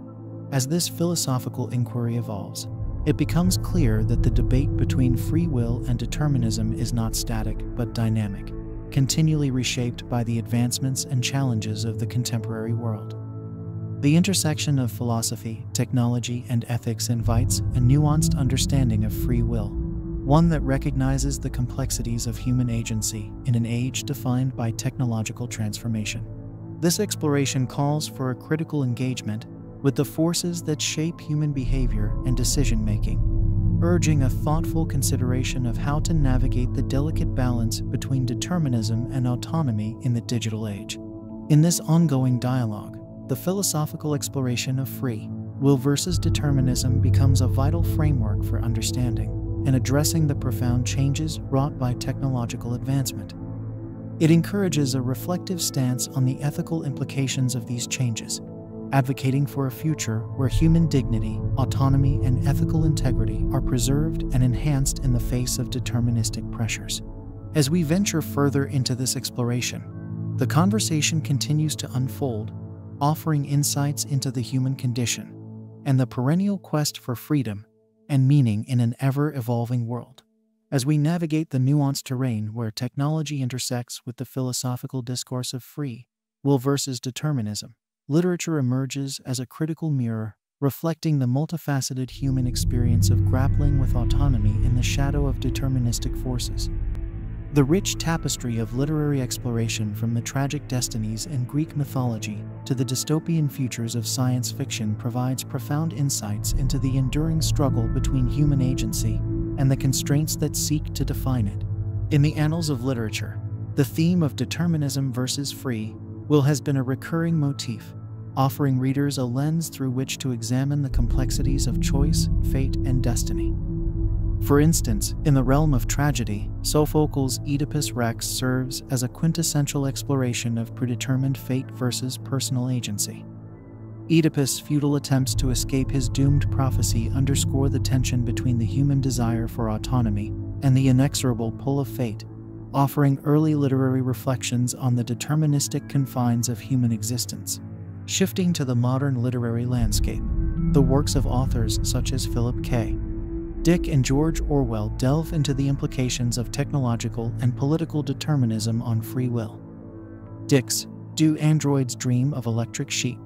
As this philosophical inquiry evolves, it becomes clear that the debate between free will and determinism is not static but dynamic, continually reshaped by the advancements and challenges of the contemporary world. The intersection of philosophy, technology, and ethics invites a nuanced understanding of free will, one that recognizes the complexities of human agency in an age defined by technological transformation. This exploration calls for a critical engagement with the forces that shape human behavior and decision-making, urging a thoughtful consideration of how to navigate the delicate balance between determinism and autonomy in the digital age. In this ongoing dialogue, the philosophical exploration of free will versus determinism becomes a vital framework for understanding and addressing the profound changes wrought by technological advancement. It encourages a reflective stance on the ethical implications of these changes, advocating for a future where human dignity, autonomy, and ethical integrity are preserved and enhanced in the face of deterministic pressures. As we venture further into this exploration, the conversation continues to unfold, offering insights into the human condition and the perennial quest for freedom and meaning in an ever-evolving world. As we navigate the nuanced terrain where technology intersects with the philosophical discourse of free will versus determinism, literature emerges as a critical mirror, reflecting the multifaceted human experience of grappling with autonomy in the shadow of deterministic forces. The rich tapestry of literary exploration, from the tragic destinies in Greek mythology to the dystopian futures of science fiction, provides profound insights into the enduring struggle between human agency and the constraints that seek to define it. In the annals of literature, the theme of determinism versus free will has been a recurring motif, offering readers a lens through which to examine the complexities of choice, fate, and destiny. For instance, in the realm of tragedy, Sophocles' Oedipus Rex serves as a quintessential exploration of predetermined fate versus personal agency. Oedipus' futile attempts to escape his doomed prophecy underscore the tension between the human desire for autonomy and the inexorable pull of fate, offering early literary reflections on the deterministic confines of human existence. Shifting to the modern literary landscape, the works of authors such as Philip K. Dick and George Orwell delve into the implications of technological and political determinism on free will. Dick's Do Androids Dream of Electric Sheep?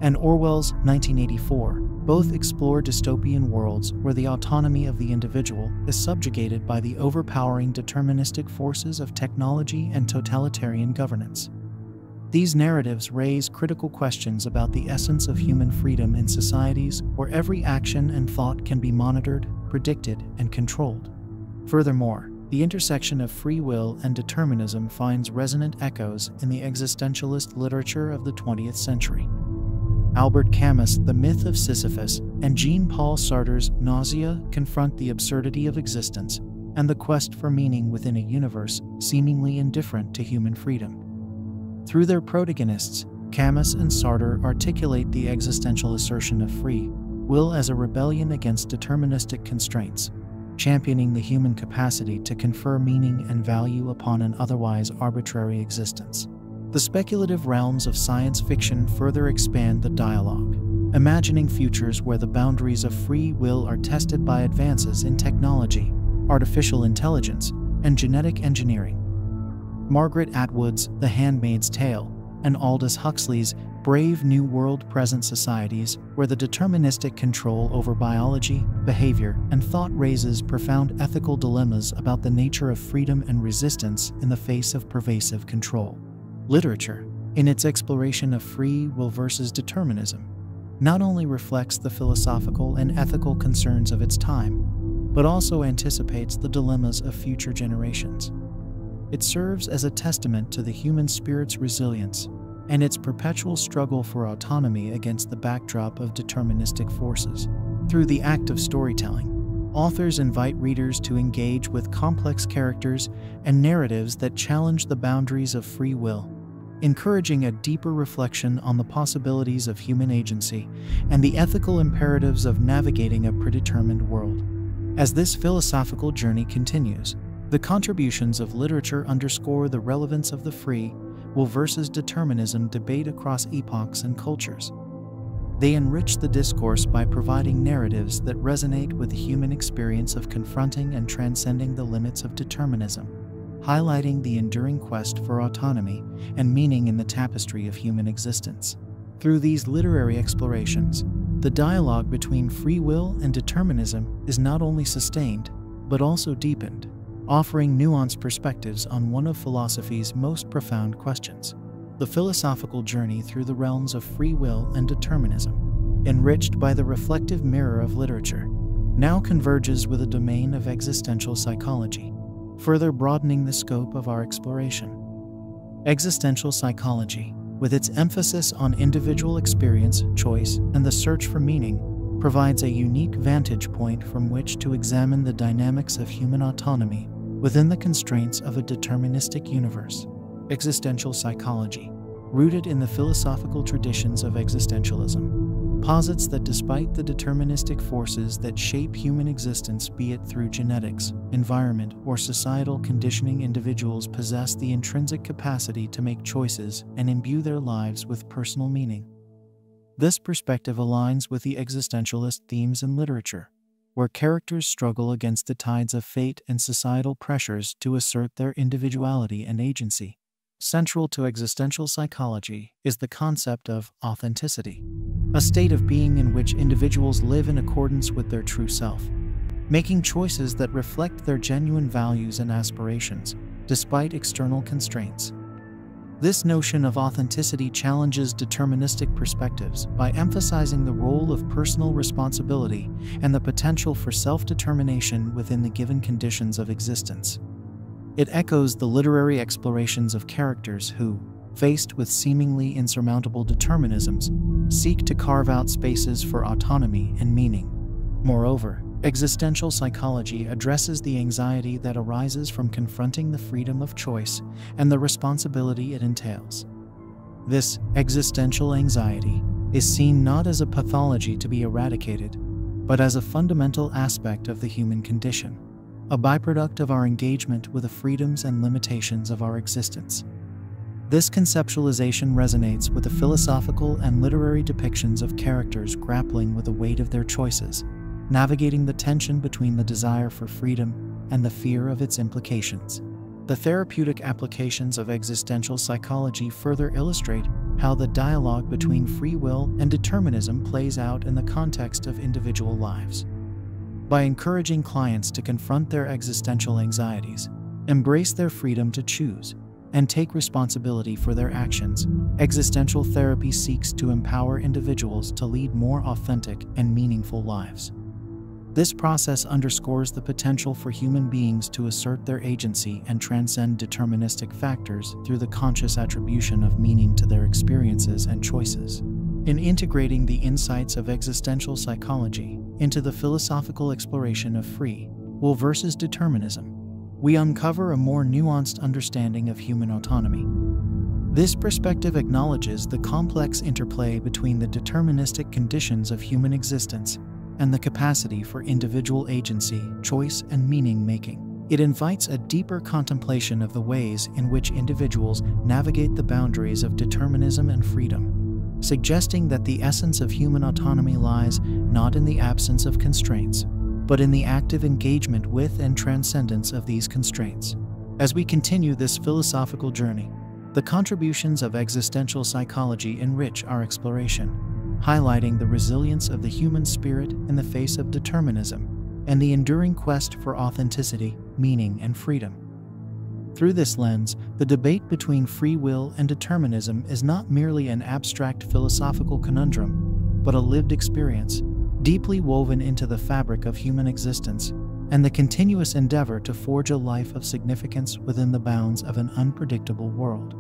and Orwell's 1984 both explore dystopian worlds where the autonomy of the individual is subjugated by the overpowering deterministic forces of technology and totalitarian governance. These narratives raise critical questions about the essence of human freedom in societies where every action and thought can be monitored, predicted, and controlled. Furthermore, the intersection of free will and determinism finds resonant echoes in the existentialist literature of the 20th century. Albert Camus' The Myth of Sisyphus and Jean-Paul Sartre's Nausea confront the absurdity of existence and the quest for meaning within a universe seemingly indifferent to human freedom. Through their protagonists, Camus and Sartre articulate the existential assertion of free will as a rebellion against deterministic constraints, championing the human capacity to confer meaning and value upon an otherwise arbitrary existence. The speculative realms of science fiction further expand the dialogue, imagining futures where the boundaries of free will are tested by advances in technology, artificial intelligence, and genetic engineering. Margaret Atwood's The Handmaid's Tale and Aldous Huxley's Brave New World present societies where the deterministic control over biology, behavior, and thought raises profound ethical dilemmas about the nature of freedom and resistance in the face of pervasive control. Literature, in its exploration of free will versus determinism, not only reflects the philosophical and ethical concerns of its time, but also anticipates the dilemmas of future generations. It serves as a testament to the human spirit's resilience and its perpetual struggle for autonomy against the backdrop of deterministic forces. Through the act of storytelling, authors invite readers to engage with complex characters and narratives that challenge the boundaries of free will, encouraging a deeper reflection on the possibilities of human agency and the ethical imperatives of navigating a predetermined world. As this philosophical journey continues, the contributions of literature underscore the relevance of the free will versus determinism debate across epochs and cultures. They enrich the discourse by providing narratives that resonate with the human experience of confronting and transcending the limits of determinism, highlighting the enduring quest for autonomy and meaning in the tapestry of human existence. Through these literary explorations, the dialogue between free will and determinism is not only sustained, but also deepened, offering nuanced perspectives on one of philosophy's most profound questions. The philosophical journey through the realms of free will and determinism, enriched by the reflective mirror of literature, now converges with a domain of existential psychology, further broadening the scope of our exploration. Existential psychology, with its emphasis on individual experience, choice, and the search for meaning, provides a unique vantage point from which to examine the dynamics of human autonomy within the constraints of a deterministic universe. Existential psychology, rooted in the philosophical traditions of existentialism, posits that despite the deterministic forces that shape human existence, be it through genetics, environment, or societal conditioning, individuals possess the intrinsic capacity to make choices and imbue their lives with personal meaning. This perspective aligns with the existentialist themes in literature, where characters struggle against the tides of fate and societal pressures to assert their individuality and agency. Central to existential psychology is the concept of authenticity, a state of being in which individuals live in accordance with their true self, making choices that reflect their genuine values and aspirations, despite external constraints. This notion of authenticity challenges deterministic perspectives by emphasizing the role of personal responsibility and the potential for self-determination within the given conditions of existence. It echoes the literary explorations of characters who, faced with seemingly insurmountable determinisms, seek to carve out spaces for autonomy and meaning. Moreover, existential psychology addresses the anxiety that arises from confronting the freedom of choice and the responsibility it entails. This existential anxiety is seen not as a pathology to be eradicated, but as a fundamental aspect of the human condition, a byproduct of our engagement with the freedoms and limitations of our existence. This conceptualization resonates with the philosophical and literary depictions of characters grappling with the weight of their choices, navigating the tension between the desire for freedom and the fear of its implications. The therapeutic applications of existential psychology further illustrate how the dialogue between free will and determinism plays out in the context of individual lives. By encouraging clients to confront their existential anxieties, embrace their freedom to choose, and take responsibility for their actions, existential therapy seeks to empower individuals to lead more authentic and meaningful lives. This process underscores the potential for human beings to assert their agency and transcend deterministic factors through the conscious attribution of meaning to their experiences and choices. In integrating the insights of existential psychology into the philosophical exploration of free will versus determinism, we uncover a more nuanced understanding of human autonomy. This perspective acknowledges the complex interplay between the deterministic conditions of human existence and the capacity for individual agency, choice, and meaning-making. It invites a deeper contemplation of the ways in which individuals navigate the boundaries of determinism and freedom, suggesting that the essence of human autonomy lies not in the absence of constraints, but in the active engagement with and transcendence of these constraints. As we continue this philosophical journey, the contributions of existential psychology enrich our exploration, highlighting the resilience of the human spirit in the face of determinism and the enduring quest for authenticity, meaning, and freedom. Through this lens, the debate between free will and determinism is not merely an abstract philosophical conundrum, but a lived experience, deeply woven into the fabric of human existence and the continuous endeavor to forge a life of significance within the bounds of an unpredictable world.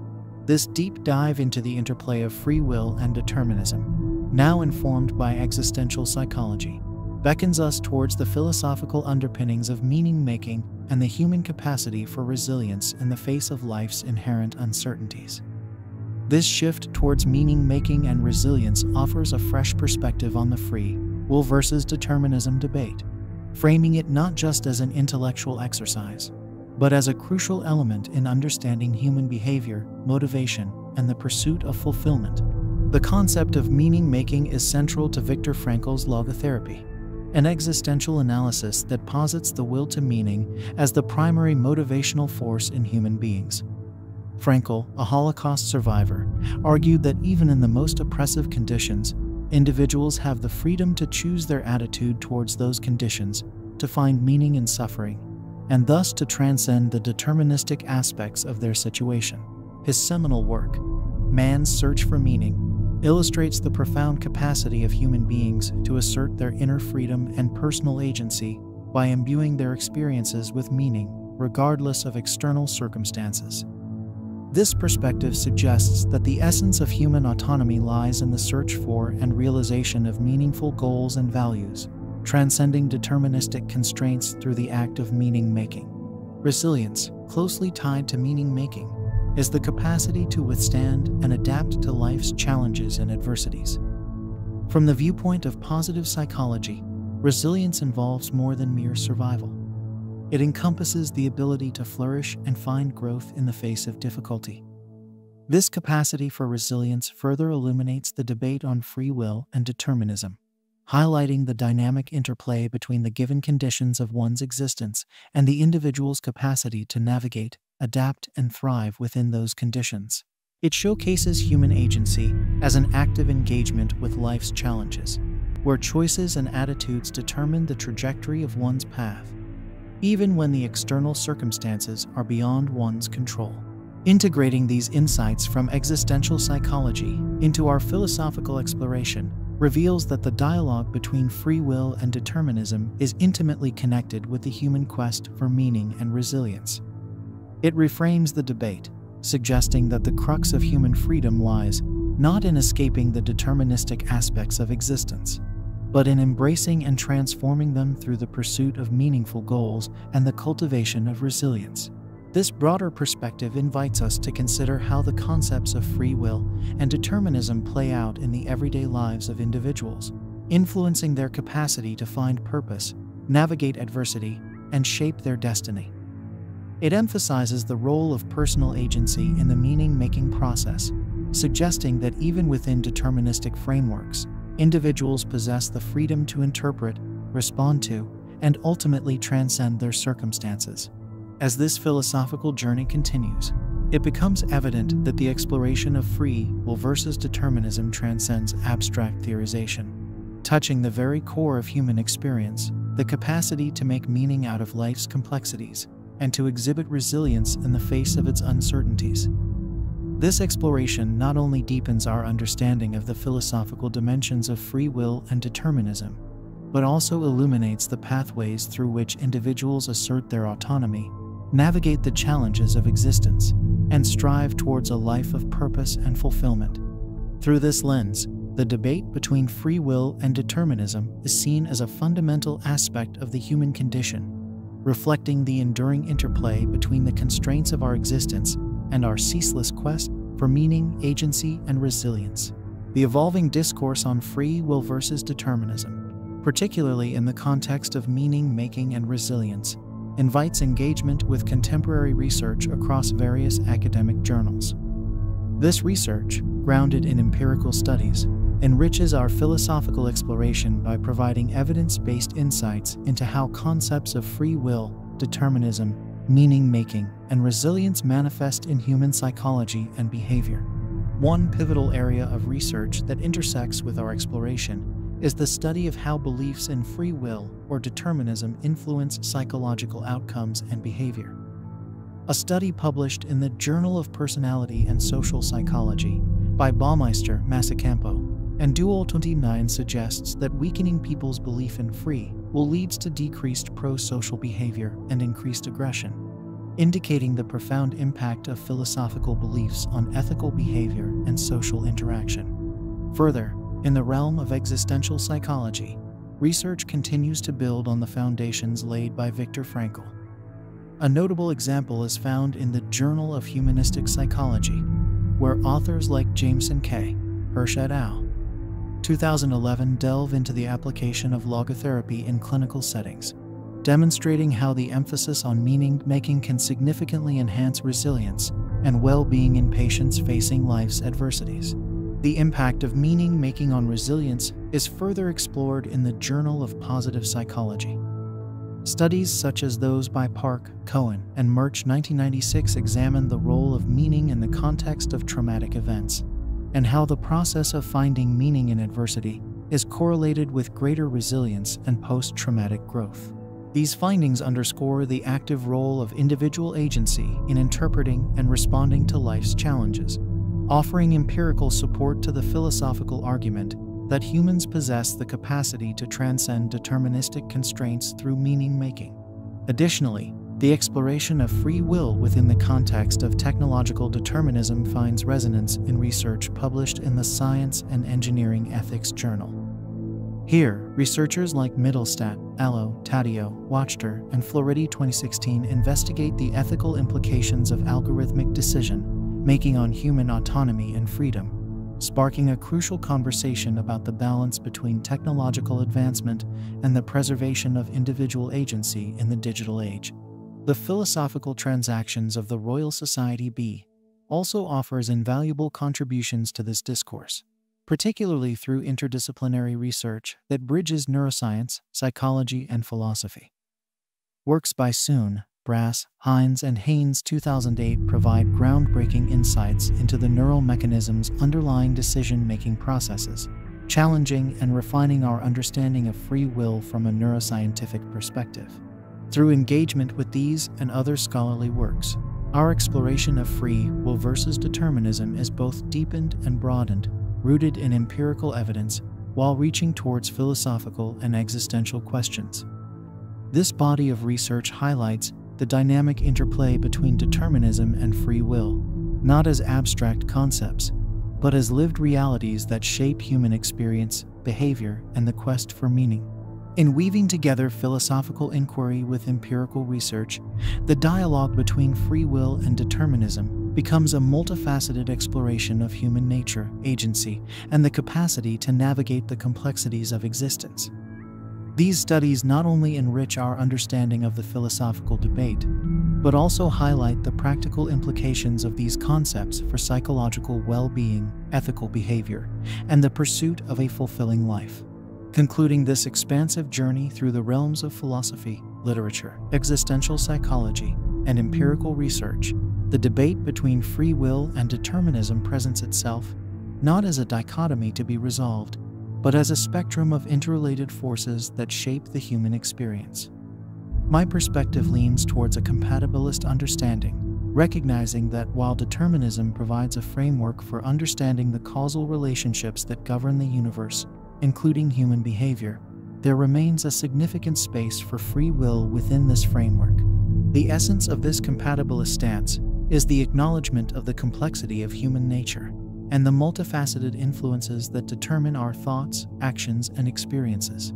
This deep dive into the interplay of free will and determinism, now informed by existential psychology, beckons us towards the philosophical underpinnings of meaning-making and the human capacity for resilience in the face of life's inherent uncertainties. This shift towards meaning-making and resilience offers a fresh perspective on the free will versus determinism debate, framing it not just as an intellectual exercise, but as a crucial element in understanding human behavior, motivation, and the pursuit of fulfillment. The concept of meaning-making is central to Viktor Frankl's logotherapy, an existential analysis that posits the will to meaning as the primary motivational force in human beings. Frankl, a Holocaust survivor, argued that even in the most oppressive conditions, individuals have the freedom to choose their attitude towards those conditions, to find meaning in suffering, and thus to transcend the deterministic aspects of their situation. His seminal work, Man's Search for Meaning, illustrates the profound capacity of human beings to assert their inner freedom and personal agency by imbuing their experiences with meaning, regardless of external circumstances. This perspective suggests that the essence of human autonomy lies in the search for and realization of meaningful goals and values, transcending deterministic constraints through the act of meaning-making. Resilience, closely tied to meaning-making, is the capacity to withstand and adapt to life's challenges and adversities. From the viewpoint of positive psychology, resilience involves more than mere survival. It encompasses the ability to flourish and find growth in the face of difficulty. This capacity for resilience further illuminates the debate on free will and determinism, highlighting the dynamic interplay between the given conditions of one's existence and the individual's capacity to navigate, adapt, and thrive within those conditions. It showcases human agency as an active engagement with life's challenges, where choices and attitudes determine the trajectory of one's path, even when the external circumstances are beyond one's control. Integrating these insights from existential psychology into our philosophical exploration reveals that the dialogue between free will and determinism is intimately connected with the human quest for meaning and resilience. It reframes the debate, suggesting that the crux of human freedom lies not in escaping the deterministic aspects of existence, but in embracing and transforming them through the pursuit of meaningful goals and the cultivation of resilience. This broader perspective invites us to consider how the concepts of free will and determinism play out in the everyday lives of individuals, influencing their capacity to find purpose, navigate adversity, and shape their destiny. It emphasizes the role of personal agency in the meaning-making process, suggesting that even within deterministic frameworks, individuals possess the freedom to interpret, respond to, and ultimately transcend their circumstances. As this philosophical journey continues, it becomes evident that the exploration of free will versus determinism transcends abstract theorization, touching the very core of human experience, the capacity to make meaning out of life's complexities and to exhibit resilience in the face of its uncertainties. This exploration not only deepens our understanding of the philosophical dimensions of free will and determinism, but also illuminates the pathways through which individuals assert their autonomy, navigate the challenges of existence, and strive towards a life of purpose and fulfillment. Through this lens, the debate between free will and determinism is seen as a fundamental aspect of the human condition, reflecting the enduring interplay between the constraints of our existence and our ceaseless quest for meaning, agency, and resilience. The evolving discourse on free will versus determinism, particularly in the context of meaning-making and resilience, invites engagement with contemporary research across various academic journals. This research, grounded in empirical studies, enriches our philosophical exploration by providing evidence-based insights into how concepts of free will, determinism, meaning-making, and resilience manifest in human psychology and behavior. One pivotal area of research that intersects with our exploration is the study of how beliefs in free will or determinism influence psychological outcomes and behavior. A study published in the Journal of Personality and Social Psychology by Baumeister, Masacampo, and Duol 29 suggests that weakening people's belief in free will leads to decreased pro-social behavior and increased aggression, indicating the profound impact of philosophical beliefs on ethical behavior and social interaction. Further, in the realm of existential psychology, research continues to build on the foundations laid by Viktor Frankl. A notable example is found in the Journal of Humanistic Psychology, where authors like Jameson K. Hirsch et al. 2011 delve into the application of logotherapy in clinical settings, demonstrating how the emphasis on meaning-making can significantly enhance resilience and well-being in patients facing life's adversities. The impact of meaning-making on resilience is further explored in the Journal of Positive Psychology. Studies such as those by Park, Cohen, and Murch 1996 examine the role of meaning in the context of traumatic events, and how the process of finding meaning in adversity is correlated with greater resilience and post-traumatic growth. These findings underscore the active role of individual agency in interpreting and responding to life's challenges, offering empirical support to the philosophical argument that humans possess the capacity to transcend deterministic constraints through meaning-making. Additionally, the exploration of free will within the context of technological determinism finds resonance in research published in the Science and Engineering Ethics Journal. Here, researchers like Mittelstadt, Allo, Taddeo, Wachter, and Floridi 2016 investigate the ethical implications of algorithmic decision-making on human autonomy and freedom, sparking a crucial conversation about the balance between technological advancement and the preservation of individual agency in the digital age. The Philosophical Transactions of the Royal Society B also offers invaluable contributions to this discourse, particularly through interdisciplinary research that bridges neuroscience, psychology, and philosophy. Works by Soon, Brass, Hines, and Haynes 2008 provide groundbreaking insights into the neural mechanisms underlying decision-making processes, challenging and refining our understanding of free will from a neuroscientific perspective. Through engagement with these and other scholarly works, our exploration of free will versus determinism is both deepened and broadened, rooted in empirical evidence while reaching towards philosophical and existential questions. This body of research highlights the dynamic interplay between determinism and free will, not as abstract concepts, but as lived realities that shape human experience, behavior, and the quest for meaning. In weaving together philosophical inquiry with empirical research, the dialogue between free will and determinism becomes a multifaceted exploration of human nature, agency, and the capacity to navigate the complexities of existence. These studies not only enrich our understanding of the philosophical debate, but also highlight the practical implications of these concepts for psychological well-being, ethical behavior, and the pursuit of a fulfilling life. Concluding this expansive journey through the realms of philosophy, literature, existential psychology, and empirical research, the debate between free will and determinism presents itself not as a dichotomy to be resolved, but as a spectrum of interrelated forces that shape the human experience. My perspective leans towards a compatibilist understanding, recognizing that while determinism provides a framework for understanding the causal relationships that govern the universe, including human behavior, there remains a significant space for free will within this framework. The essence of this compatibilist stance is the acknowledgement of the complexity of human nature and the multifaceted influences that determine our thoughts, actions, and experiences.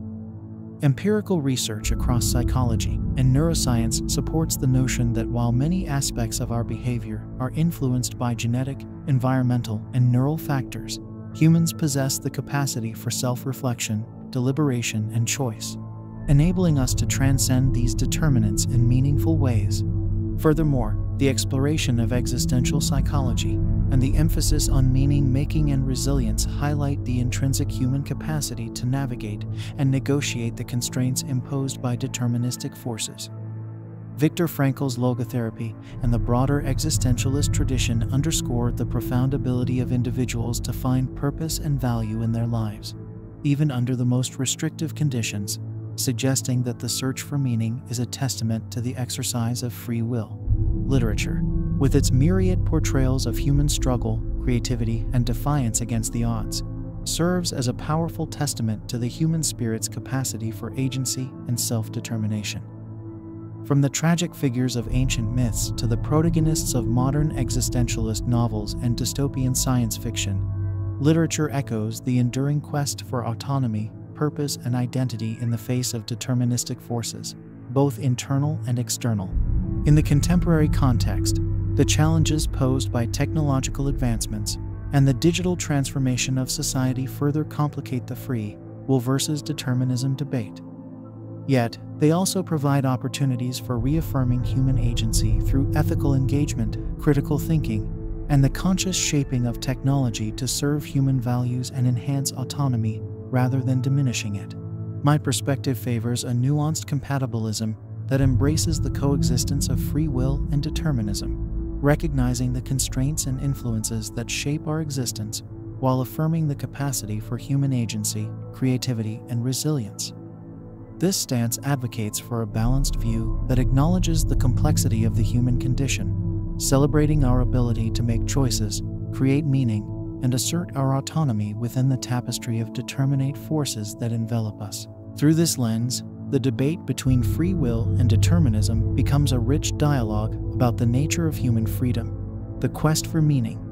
Empirical research across psychology and neuroscience supports the notion that while many aspects of our behavior are influenced by genetic, environmental, and neural factors, humans possess the capacity for self-reflection, deliberation, and choice, enabling us to transcend these determinants in meaningful ways. Furthermore, the exploration of existential psychology and the emphasis on meaning-making and resilience highlight the intrinsic human capacity to navigate and negotiate the constraints imposed by deterministic forces. Viktor Frankl's logotherapy and the broader existentialist tradition underscore the profound ability of individuals to find purpose and value in their lives, even under the most restrictive conditions, suggesting that the search for meaning is a testament to the exercise of free will. Literature, with its myriad portrayals of human struggle, creativity, and defiance against the odds, serves as a powerful testament to the human spirit's capacity for agency and self-determination. From the tragic figures of ancient myths to the protagonists of modern existentialist novels and dystopian science fiction, literature echoes the enduring quest for autonomy, purpose, and identity in the face of deterministic forces, both internal and external. In the contemporary context, the challenges posed by technological advancements and the digital transformation of society further complicate the free will versus determinism debate. Yet, they also provide opportunities for reaffirming human agency through ethical engagement, critical thinking, and the conscious shaping of technology to serve human values and enhance autonomy rather than diminishing it. My perspective favors a nuanced compatibilism that embraces the coexistence of free will and determinism, recognizing the constraints and influences that shape our existence while affirming the capacity for human agency, creativity, and resilience. This stance advocates for a balanced view that acknowledges the complexity of the human condition, celebrating our ability to make choices, create meaning, and assert our autonomy within the tapestry of determinate forces that envelop us. Through this lens, the debate between free will and determinism becomes a rich dialogue about the nature of human freedom, the quest for meaning,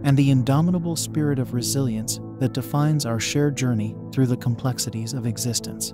and the indomitable spirit of resilience that defines our shared journey through the complexities of existence.